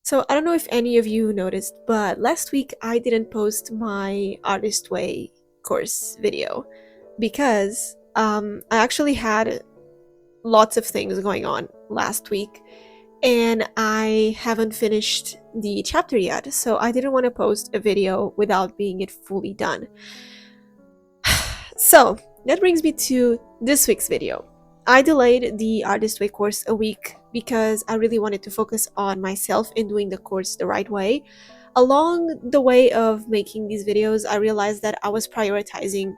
So I don't know if any of you noticed, but last week I didn't post my Artist Way course video because I actually had lots of things going on last week and I haven't finished the chapter yet, so I didn't want to post a video without being it fully done. So that brings me to this week's video. I delayed the Artist Way course a week because I really wanted to focus on myself and doing the course the right way. Along the way of making these videos, I realized that I was prioritizing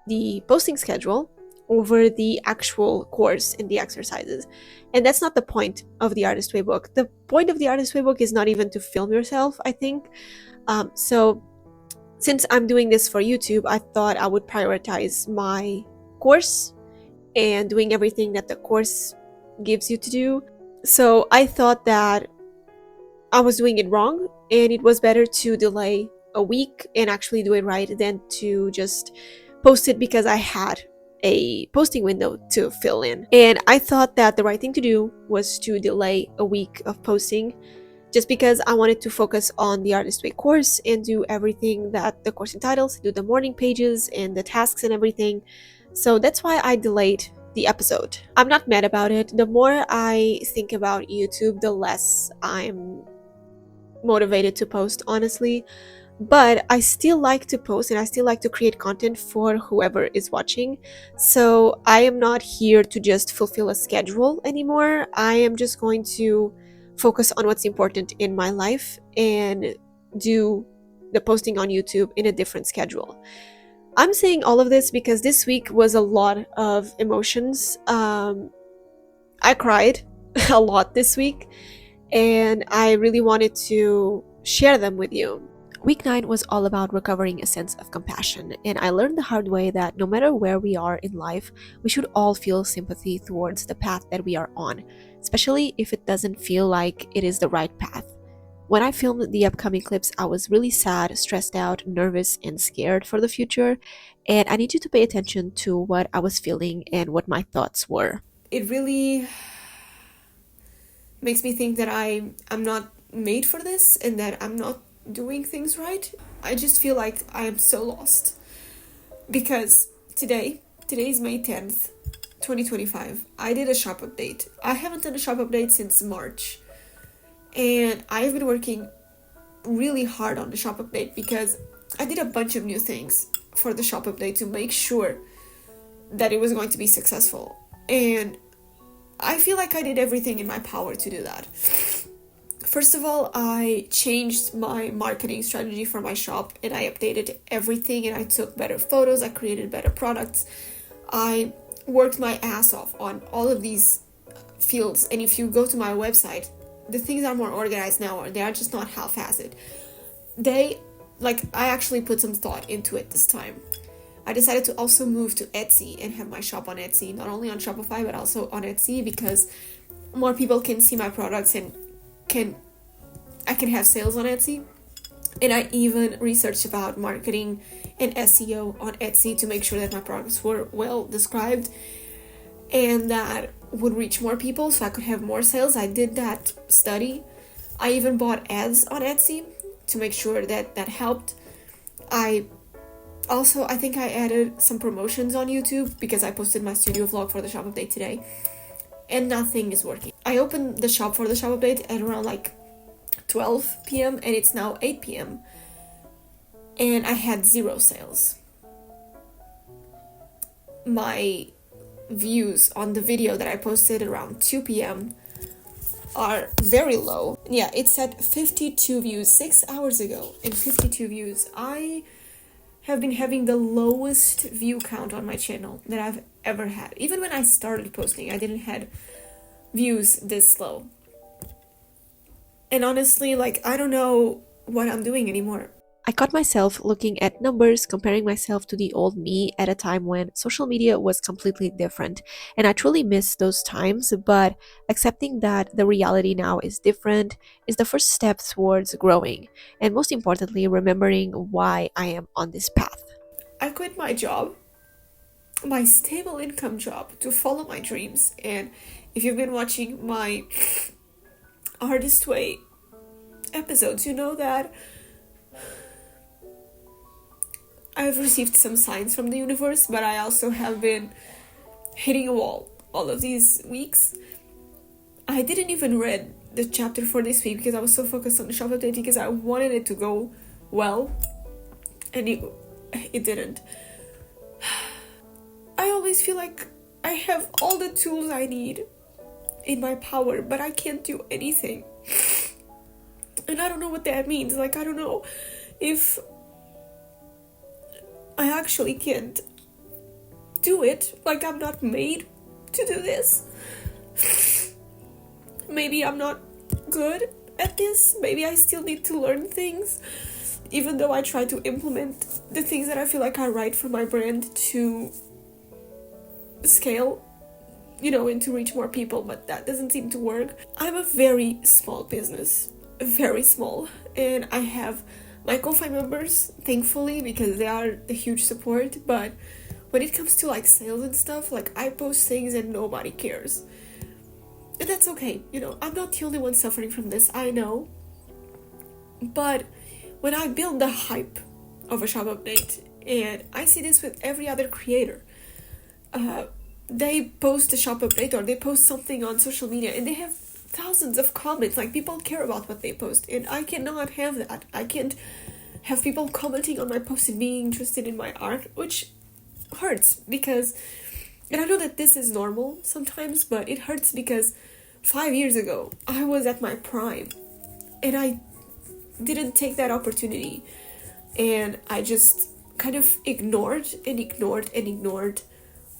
the posting schedule over the actual course and the exercises. And that's not the point of the Artist Way book. The point of the Artist Way book is not even to film yourself, I think. So since I'm doing this for YouTube, I thought I would prioritize my course and doing everything that the course gives you to do. So I thought that I was doing it wrong and it was better to delay a week and actually do it right than to just post it because I had a posting window to fill in. And I thought that the right thing to do was to delay a week of posting just because I wanted to focus on the Artist Way course and do everything that the course entitles, do the morning pages and the tasks and everything. So that's why I delayed the episode. I'm not mad about it. The more I think about YouTube, the less I'm motivated to post, honestly. But I still like to post and I still like to create content for whoever is watching. So I am not here to just fulfill a schedule anymore. I am just going to focus on what's important in my life and do the posting on YouTube in a different schedule. I'm saying all of this because this week was a lot of emotions. I cried a lot this week and I really wanted to share them with you. Week 9 was all about recovering a sense of compassion, and I learned the hard way that no matter where we are in life, we should all feel sympathy towards the path that we are on, especially if it doesn't feel like it is the right path. When I filmed the upcoming clips, I was really sad, stressed out, nervous, and scared for the future, and I need you to pay attention to what I was feeling and what my thoughts were. It really makes me think that I'm not made for this and that I'm not doing things right. I just feel like I am so lost because today is May 10th, 2025. I did a shop update. I haven't done a shop update since March, and I've been working really hard on the shop update because I did a bunch of new things for the shop update to make sure that it was going to be successful, and I feel like I did everything in my power to do that. First of all, I changed my marketing strategy for my shop and I updated everything and I took better photos, I created better products. I worked my ass off on all of these fields, and if you go to my website, the things are more organized now, or they are just not half-assed. I actually put some thought into it this time. I decided to also move to Etsy and have my shop on Etsy, not only on Shopify but also on Etsy, because more people can see my products and I can have sales on Etsy. And I even researched about marketing and SEO on Etsy to make sure that my products were well described and that would reach more people so I could have more sales. I did that study. I even bought ads on Etsy to make sure that that helped. I think I added some promotions on YouTube because I posted my studio vlog for the shop update today and nothing is working. I opened the shop for the shop update at around 12 p.m. and it's now 8 p.m. and I had 0 sales. My views on the video that I posted around 2 p.m. are very low. Yeah, it's at 52 views 6 hours ago and 52 views. I have been having the lowest view count on my channel that I've ever had. Even when I started posting, I didn't have views this low. And honestly, I don't know what I'm doing anymore. I caught myself looking at numbers, comparing myself to the old me at a time when social media was completely different. And I truly miss those times, but accepting that the reality now is different is the first step towards growing. And most importantly, remembering why I am on this path. I quit my job, my stable income job, to follow my dreams. And if you've been watching my Artist Way episodes, you know that I've received some signs from the universe, but I also have been hitting a wall all of these weeks. I didn't even read the chapter for this week because I was so focused on the shop update because I wanted it to go well, and it didn't. I always feel like I have all the tools I need in my power, but I can't do anything. And I don't know what that means. Like, I don't know if I actually can't do it. Like, I'm not made to do this. Maybe I'm not good at this. Maybe I still need to learn things. Even though I try to implement the things that I feel like are right for my brand to scale, and to reach more people, but that doesn't seem to work. I'm a very small business, very small, and I have my co-fi members, thankfully, because they are the huge support, but when it comes to like sales and stuff, like I post things and nobody cares. And that's okay, I'm not the only one suffering from this, I know. But when I build the hype of a shop update, and I see this with every other creator, they post a shop update or they post something on social media and they have thousands of comments, like people care about what they post, and I cannot have that. I can't have people commenting on my post and being interested in my art, which hurts because, and I know that this is normal sometimes, but it hurts because 5 years ago I was at my prime and I didn't take that opportunity, and I just kind of ignored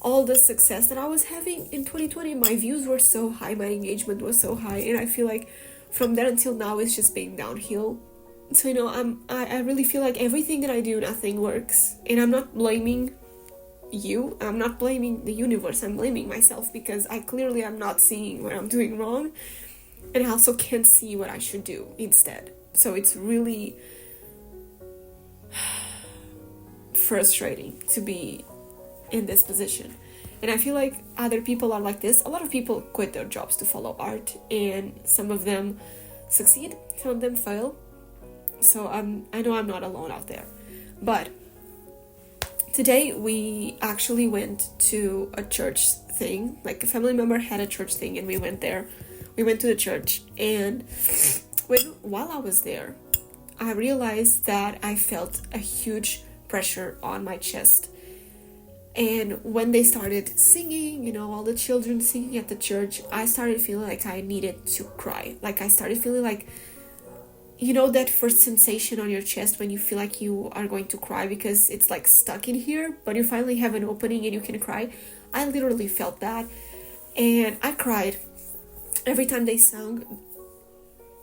all the success that I was having in 2020. My views were so high, my engagement was so high, and I feel like from then until now it's just been downhill. So I really feel like everything that I do, nothing works, and I'm not blaming you, I'm not blaming the universe, I'm blaming myself because I clearly am not seeing what I'm doing wrong, and I also can't see what I should do instead. So it's really frustrating to be in this position, and I feel like other people are like this. A lot of people quit their jobs to follow art, and some of them succeed, some of them fail. So I know I'm not alone out there. But today we actually went to a church thing, like a family member had a church thing, and we went there. We went to the church, and while I was there, I realized that I felt a huge pressure on my chest. And when they started singing, all the children singing at the church, I started feeling like I needed to cry. Like I started feeling like, that first sensation on your chest when you feel like you are going to cry because it's like stuck in here, but you finally have an opening and you can cry. I literally felt that, and I cried. Every time they sang,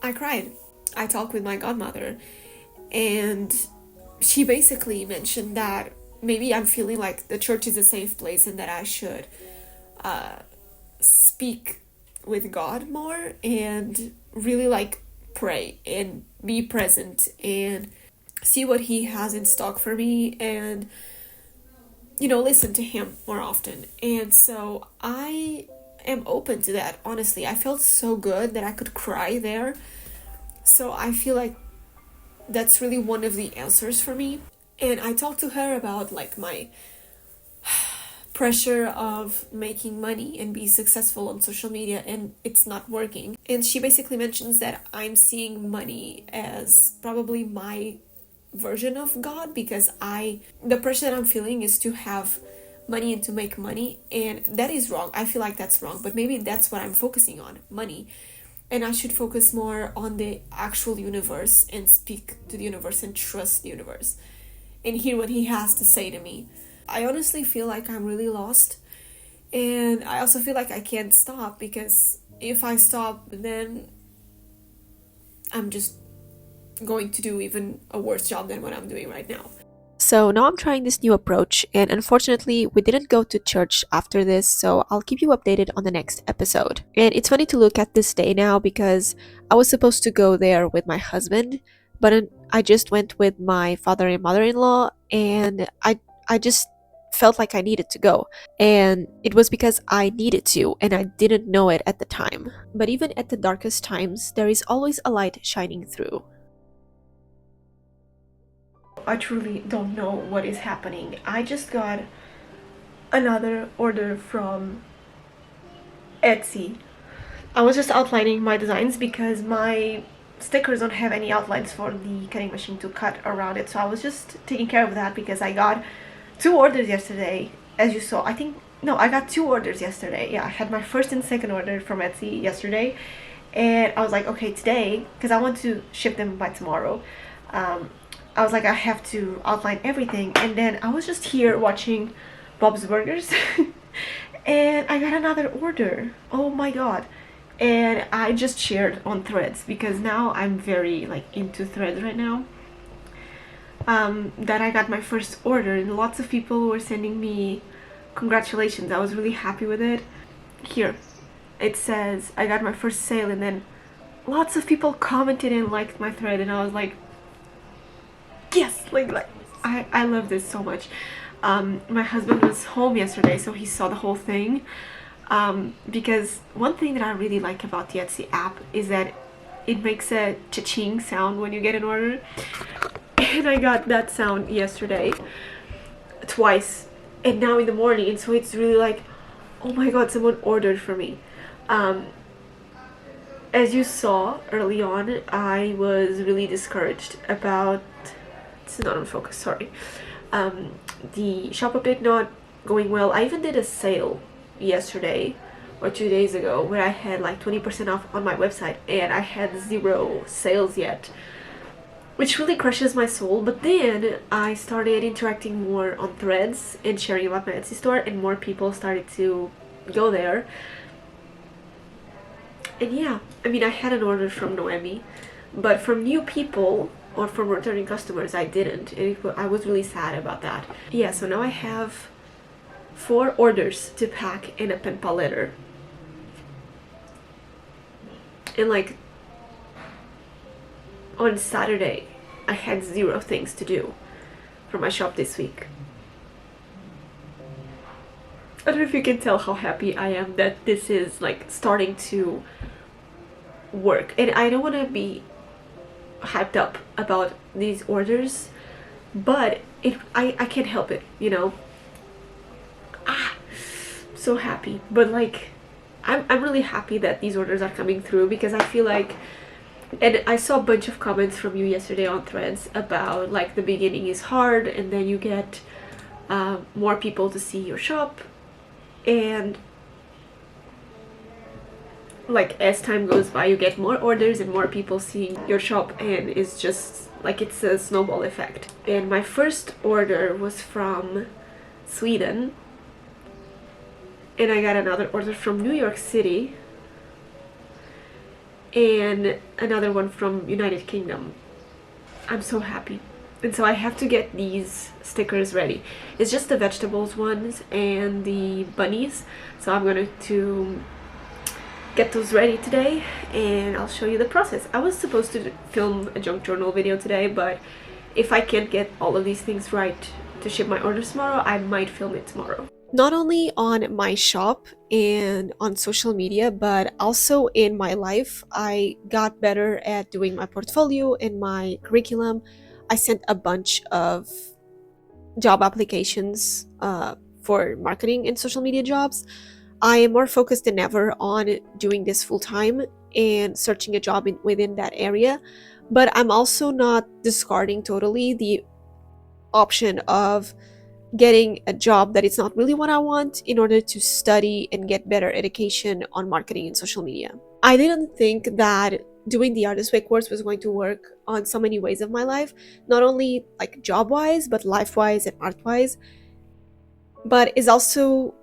I cried. I talked with my godmother, and she basically mentioned that maybe I'm feeling like the church is a safe place and that I should speak with God more and really like pray and be present and see what he has in stock for me and listen to him more often. And so I am open to that. Honestly, I felt so good that I could cry there. So I feel like that's really one of the answers for me. And I talked to her about like my pressure of making money and be successful on social media, and it's not working. And she basically mentions that I'm seeing money as probably my version of God, because the pressure that I'm feeling is to have money and to make money, and that is wrong. I feel like that's wrong, but maybe that's what I'm focusing on, money. And I should focus more on the actual universe and speak to the universe and trust the universe and hear what he has to say to me. I honestly feel like I'm really lost, and I also feel like I can't stop, because if I stop, then I'm just going to do even a worse job than what I'm doing right now. So now I'm trying this new approach, and unfortunately we didn't go to church after this, so I'll keep you updated on the next episode. And it's funny to look at this day now, because I was supposed to go there with my husband, but I just went with my father and mother-in-law, and I just felt like I needed to go. And it was because I needed to, and I didn't know it at the time. But even at the darkest times, there is always a light shining through. I truly don't know what is happening. I just got another order from Etsy. I was just outlining my designs because my stickers don't have any outlines for the cutting machine to cut around it, so I was just taking care of that because I got 2 orders yesterday, as you saw. I got 2 orders yesterday. Yeah, I had my first and second order from Etsy yesterday, and I was like, okay, today, because I want to ship them by tomorrow, I was like, I have to outline everything. And then I was just here watching Bob's Burgers and I got another order. Oh my god. And I just shared on Threads because now I'm very like into Threads right now, that I got my first order, and lots of people were sending me congratulations. I was really happy with it. Here it says I got my first sale, and then lots of people commented and liked my thread, and I was like, yes, like I love this so much. My husband was home yesterday, so he saw the whole thing. Because one thing that I really like about the Etsy app is that it makes a cha-ching sound when you get an order. And I got that sound yesterday twice, and now in the morning, and so it's really like, oh my god, someone ordered for me. As you saw early on, I was really discouraged about, it's not on focus, sorry, the shop update not going well. I even did a sale yesterday or 2 days ago where I had like 20% off on my website, and I had 0 sales yet, which really crushes my soul. But then I started interacting more on Threads and sharing about my Etsy store, and more people started to go there. And yeah, I mean, I had an order from Noemi, but from new people or from returning customers I didn't, and I was really sad about that. Yeah, so now I have 4 orders to pack in a pen pal letter, and like on Saturday I had 0 things to do for my shop this week. I don't know if you can tell how happy I am that this is like starting to work, and I don't want to be hyped up about these orders, but I can't help it, you know. So happy. But like I'm really happy that these orders are coming through, because I feel like, and I saw a bunch of comments from you yesterday on Threads about like the beginning is hard, and then you get more people to see your shop, and like as time goes by you get more orders and more people seeing your shop, and it's just like it's a snowball effect. And my first order was from Sweden, and I got another order from New York City, and another one from United Kingdom. I'm so happy. And so I have to get these stickers ready. It's just the vegetables ones and the bunnies, so I'm going to get those ready today, and I'll show you the process. I was supposed to film a junk journal video today, but if I can't get all of these things right to ship my orders tomorrow, I might film it tomorrow. Not only on my shop and on social media, but also in my life, I got better at doing my portfolio and my curriculum. I sent a bunch of job applications for marketing and social media jobs. I am more focused than ever on doing this full-time and searching a job within that area, but I'm also not discarding totally the option of getting a job that is not really what I want in order to study and get better education on marketing and social media. I didn't think that doing the Artist Way course was going to work on so many ways of my life, not only like job-wise, but life-wise and art-wise, but is also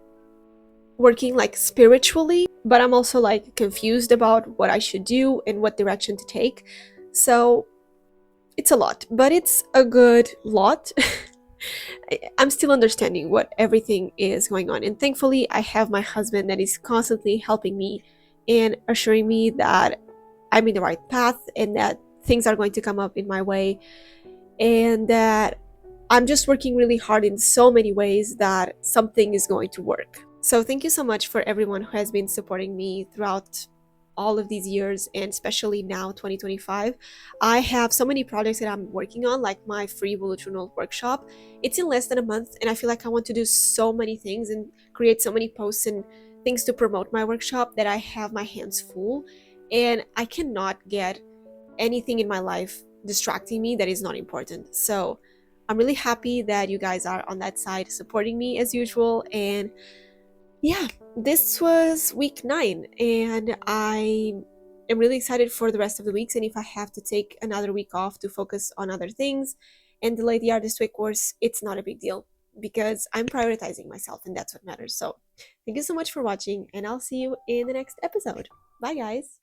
working like spiritually. But I'm also like confused about what I should do and what direction to take. So it's a lot, but it's a good lot. I'm still understanding what everything is going on, and thankfully I have my husband that is constantly helping me and assuring me that I'm in the right path, and that things are going to come up in my way, and that I'm just working really hard in so many ways that something is going to work. So thank you so much for everyone who has been supporting me throughout all of these years, and especially now 2025. I have so many projects that I'm working on, like my free bullet journal workshop. It's in less than a month, and I feel like I want to do so many things and create so many posts and things to promote my workshop that I have my hands full, and I cannot get anything in my life distracting me that is not important. So I'm really happy that you guys are on that side supporting me as usual. And yeah, this was week 9, and I am really excited for the rest of the weeks. And if I have to take another week off to focus on other things and delay the Artist Way course, it's not a big deal because I'm prioritizing myself, and that's what matters. So thank you so much for watching, and I'll see you in the next episode. Bye, guys.